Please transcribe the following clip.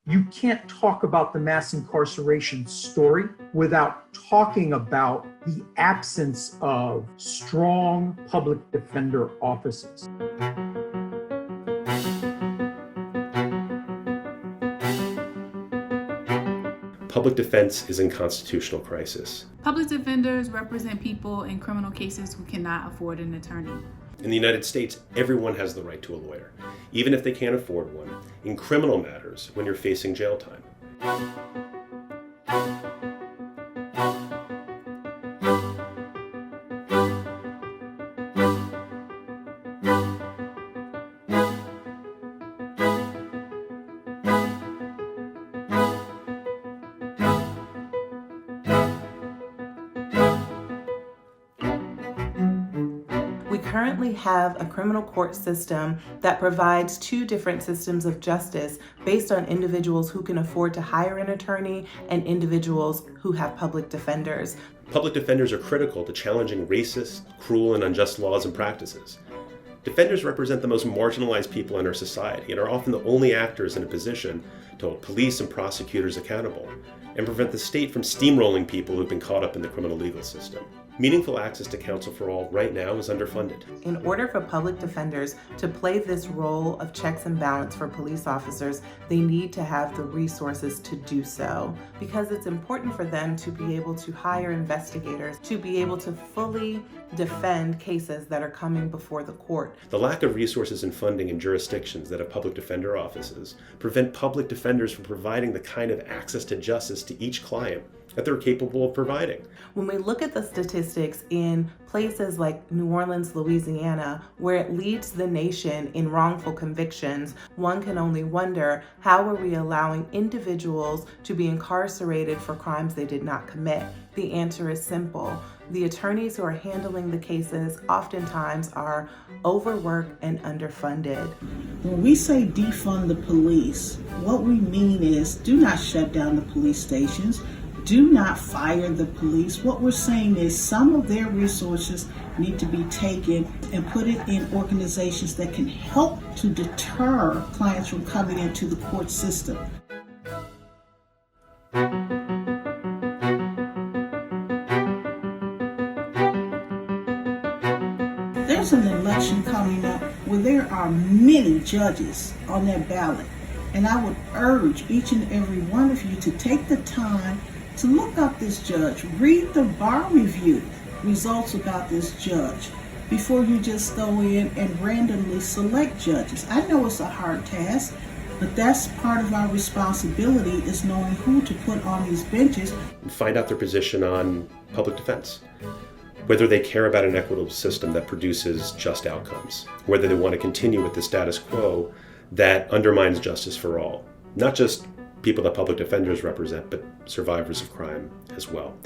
You can't talk about the mass incarceration story without talking about the absence of strong public defender offices. Public defense is in constitutional crisis. Public defenders represent people in criminal cases who cannot afford an attorney. In the United States, everyone has the right to a lawyer, even if they can't afford one, in criminal matters when you're facing jail time. We currently have a criminal court system that provides two different systems of justice based on individuals who can afford to hire an attorney and individuals who have public defenders. Public defenders are critical to challenging racist, cruel, and unjust laws and practices. Defenders represent the most marginalized people in our society and are often the only actors in a position to hold police and prosecutors accountable and prevent the state from steamrolling people who've been caught up in the criminal legal system. Meaningful access to counsel for all right now is underfunded. In order for public defenders to play this role of checks and balance for police officers, they need to have the resources to do so, because it's important for them to be able to hire investigators, to be able to fully defend cases that are coming before the court. The lack of resources and funding in jurisdictions that have public defender offices prevent public defenders from providing the kind of access to justice to each client that they're capable of providing. When we look at the statistics in places like New Orleans, Louisiana, where it leads the nation in wrongful convictions, one can only wonder, how are we allowing individuals to be incarcerated for crimes they did not commit? The answer is simple. The attorneys who are handling the cases oftentimes are overworked and underfunded. When we say defund the police, what we mean is do not shut down the police stations. Do not fire the police. What we're saying is some of their resources need to be taken and put it in organizations that can help to deter clients from coming into the court system. There's an election coming up where there are many judges on that ballot. And I would urge each and every one of you to take the time to look up this judge, read the bar review results about this judge before you just go in and randomly select judges. I know it's a hard task, but that's part of our responsibility, is knowing who to put on these benches. Find out their position on public defense, whether they care about an equitable system that produces just outcomes, whether they want to continue with the status quo that undermines justice for all, not just people that public defenders represent, but survivors of crime as well.